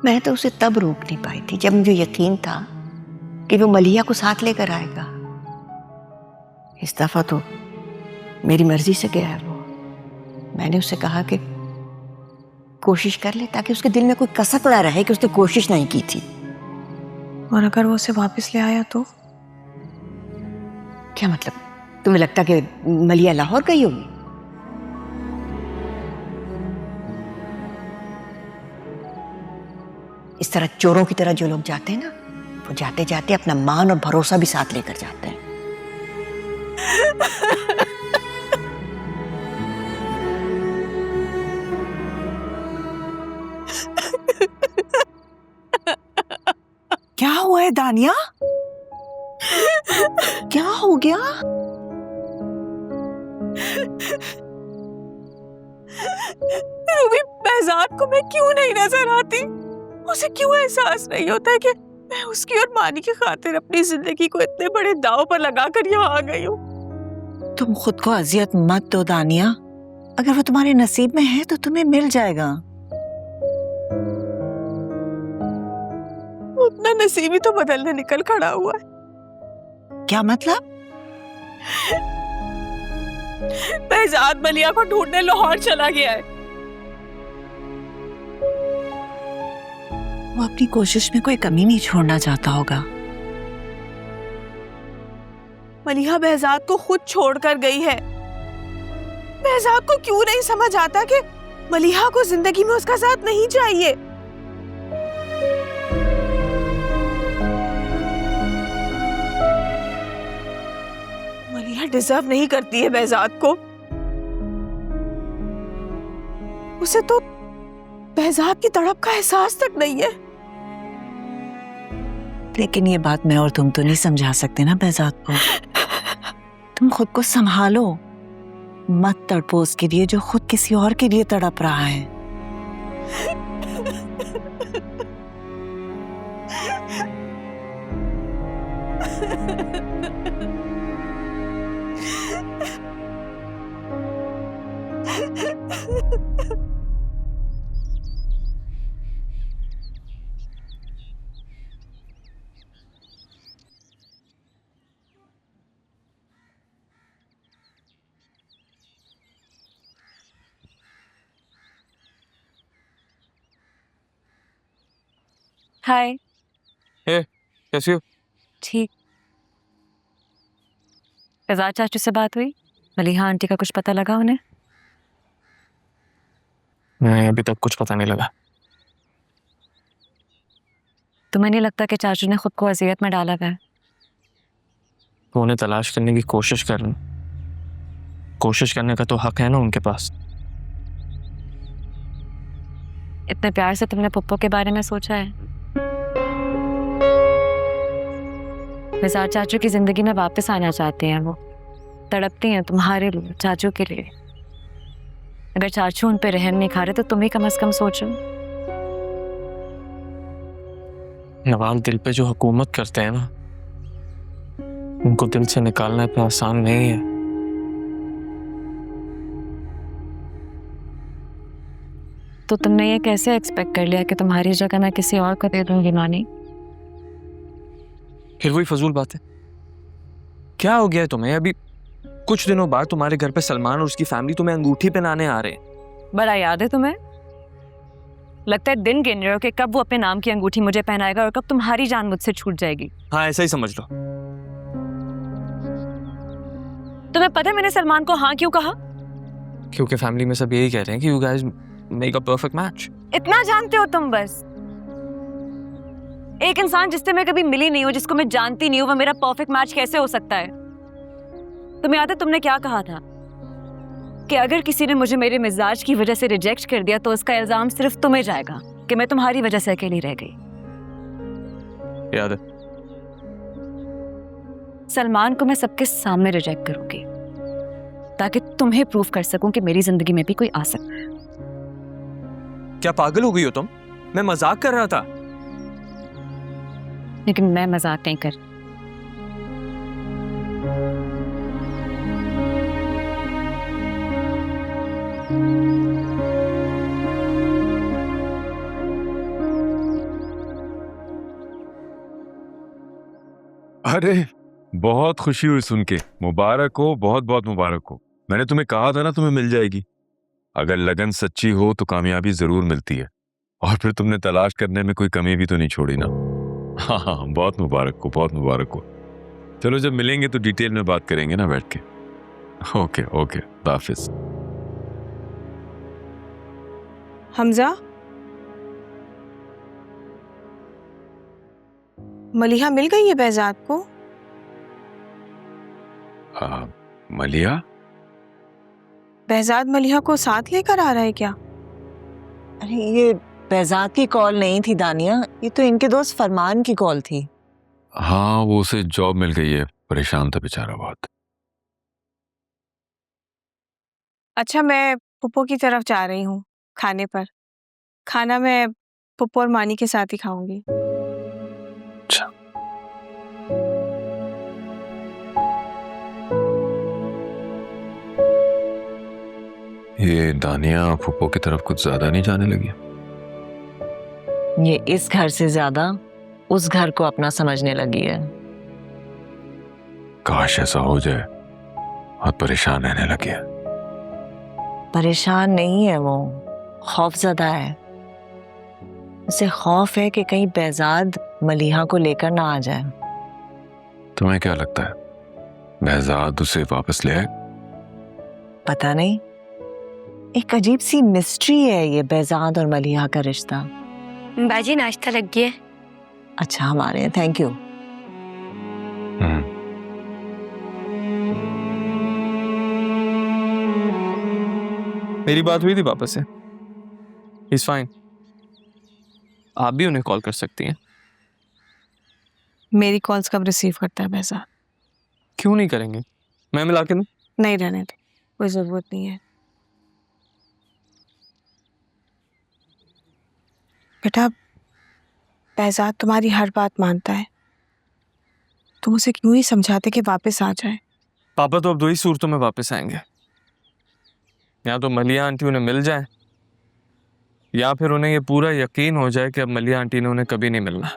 मैं तो उसे तब रोक नहीं पाई थी जब मुझे यकीन था कि वो मलिया को साथ लेकर आएगा। इस दफा तो मेरी मर्जी से गया है वो। मैंने उससे कहा कि कोशिश कर ले ताकि उसके दिल में कोई कसक ना रहे कि उसने कोशिश नहीं की थी। और अगर वो उसे वापस ले आया तो? क्या मतलब? तुम्हें लगता कि मलिया लाहौर गई होगी? इस तरह चोरों की तरह जो लोग जाते हैं ना, वो जाते जाते अपना मान और भरोसा भी साथ लेकर जाते हैं। क्या हुआ है दानिया? क्या हो गया? रूबी, महजाद को मैं क्यों नहीं नजर आती? उसे क्यों एहसास नहीं होता है कि मैं उसकी और मानी की खातिर अपनी जिंदगी को इतने बड़े दांव पर लगाकर यहाँ आ गई हूँ? तुम खुद को अजियत मत दो दानिया। अगर वो तुम्हारे नसीब में है तो तुम्हें मिल जाएगा। वो अपना नसीब ही तो बदलने निकल खड़ा हुआ है। क्या मतलब? महजाद मलिया को ढूंढने लाहौर चला गया है। वो अपनी कोशिश में कोई कमी नहीं छोड़ना चाहता होगा। मलिहा महजाद को खुद छोड़कर गई है। महजाद को क्यों नहीं समझ आता कि मलिहा को जिंदगी में उसका साथ नहीं चाहिए? मलिहा डिजर्व नहीं करती है महजाद को। उसे तो महजाद की तड़प का एहसास तक नहीं है। लेकिन ये बात मैं और तुम तो नहीं समझा सकते ना महजाद को। तुम खुद को संभालो, मत तड़पो उसके लिए जो खुद किसी और के लिए तड़प रहा है। हाय। हे, कैसी हो? ठीक। फैजाद चाचू से बात हुई? मलिहा आंटी का कुछ पता लगा उन्हें? नहीं, अभी तक कुछ पता नहीं लगा। तुम्हें नहीं लगता कि चाचू ने खुद को अजियत में डाला है? वो उन्हें तलाश करने की कोशिश कर रहे हैं। कोशिश करने का तो हक है ना उनके पास। इतने प्यार से तुमने पुप्पो के बारे में सोचा है? फैजाद चाचू की जिंदगी में वापस आना चाहते हैं। वो तड़पती हैं तुम्हारे लिए, चाचू के लिए। अगर चाचू उन पे रहम नहीं खा रहे तो तुम ही कम से कम सोचो। नवाब दिल पे जो हुकूमत करते हैं ना, उनको दिल से निकालना इतना आसान नहीं है। तो तुमने ये कैसे एक्सपेक्ट कर लिया कि तुम्हारी जगह मैं किसी और को दे दूंगी नानी? फिर वही फजूल बात है। क्या हो गया है तुम्हें? अभी कुछ दिनों बाद तुम्हारे घर पे सलमान और उसकी फैमिली तुम्हें अंगूठी पहनाने आ रहे हैं। बड़ा याद है तुम्हें? लगता है दिन गिन रहे हो कि कब वो अपने नाम की अंगूठी मुझे पहनाएगा और कब तुम्हारी जान मुझसे छूट जाएगी। हाँ, ऐसा ही समझ लो। तुम्हें पता है मैंने सलमान को हाँ क्यों कहा? क्योंकि फैमिली में सब यही कह रहे हैं कि you guys make a perfect match. इतना जानते हो तुम बस। एक इंसान जिससे मैं कभी मिली नहीं हूँ, जिसको मैं जानती नहीं हूँ, वो मेरा परफेक्ट मैच कैसे हो सकता है? तुम्हें याद है तुमने क्या कहा था कि अगर किसी ने मुझे मेरे मिजाज की वजह से रिजेक्ट कर दिया तो उसका इल्जाम सिर्फ तुम्हें जाएगा कि मैं तुम्हारी वजह से अकेली रह गई। याद है। सलमान को मैं सबके सामने रिजेक्ट करूंगी ताकि तुम्हें प्रूव कर सकूं कि मेरी जिंदगी में भी कोई आ सकता है। क्या पागल हो गई हो तुम? मैं मजाक कर रहा था। लेकिन मैं मजाक नहीं कर। अरे बहुत खुशी हुई सुन के, मुबारक हो, बहुत बहुत मुबारक हो। मैंने तुम्हें कहा था ना तुम्हें मिल जाएगी। अगर लगन सच्ची हो तो कामयाबी जरूर मिलती है, और फिर तुमने तलाश करने में कोई कमी भी तो नहीं छोड़ी ना। हाँ हाँ, बहुत मुबारक हो, बहुत मुबारक हो। चलो जब मिलेंगे तो डिटेल में बात करेंगे ना बैठ के। ओके ओके, हाफिज। हमजा, मलिहा मिल गई है behzad को? मलिया? behzad मलिहा को साथ लेकर आ रहा है क्या? अरे ये behzad की कॉल नहीं थी दानिया, ये तो इनके दोस्त फरमान की कॉल थी। हाँ, वो उसे जॉब मिल गई है, परेशान था बेचारा बहुत। अच्छा, मैं पुप्पो की तरफ जा रही हूँ खाने पर। खाना मैं पुप्पो और मानी के साथ ही खाऊंगी। अच्छा। ये दानिया फुप्पो की तरफ कुछ ज्यादा नहीं जाने लगी? ये इस घर से ज्यादा उस घर को अपना समझने लगी है। काश ऐसा हो जाए, बहुत परेशान रहने लगी है। परेशान नहीं है वो, खौफजदा है। उसे खौफ है कि कहीं behzad मलिहा को लेकर ना आ जाए। तुम्हें क्या लगता है behzad उसे वापस ले आए? पता नहीं, एक अजीब सी मिस्ट्री है ये behzad और मलिहा का रिश्ता। बाजी नाश्ता लग गया। अच्छा, हमारे यहाँ, थैंक यू। मेरी बात हुई थी पापा से, इज फाइन। आप भी उन्हें कॉल कर सकती हैं। मेरी कॉल्स कब रिसीव करता है behzad? क्यों नहीं करेंगे, मैं मिला के दूं? नहीं, रहने दे, कोई जरूरत नहीं है। बेटा, behzad तुम्हारी हर बात मानता है। तुम उसे क्यों नहीं समझाते कि वापस आ जाए? पापा तो अब दो ही सूरतों में वापस आएंगे, या तो मलिया आंटी उन्हें मिल जाए, या फिर उन्हें ये पूरा यकीन हो जाए कि अब मलिया आंटी ने उन्हें कभी नहीं मिलना।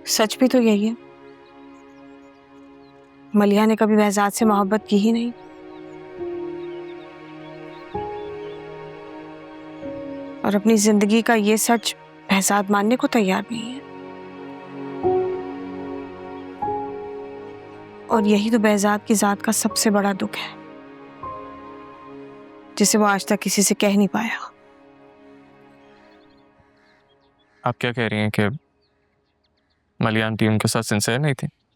सच भी तो यही है, मलिहा ने कभी behzad से मोहब्बत की ही नहीं। और अपनी जिंदगी का ये सच behzad मानने को तैयार नहीं है। और यही तो behzad की जात का सबसे बड़ा दुख है, जिसे वो आज तक किसी से कह नहीं पाया। आप क्या कह रही हैं कि मलिया आंटी उनके साथ सिंसियर नहीं थी?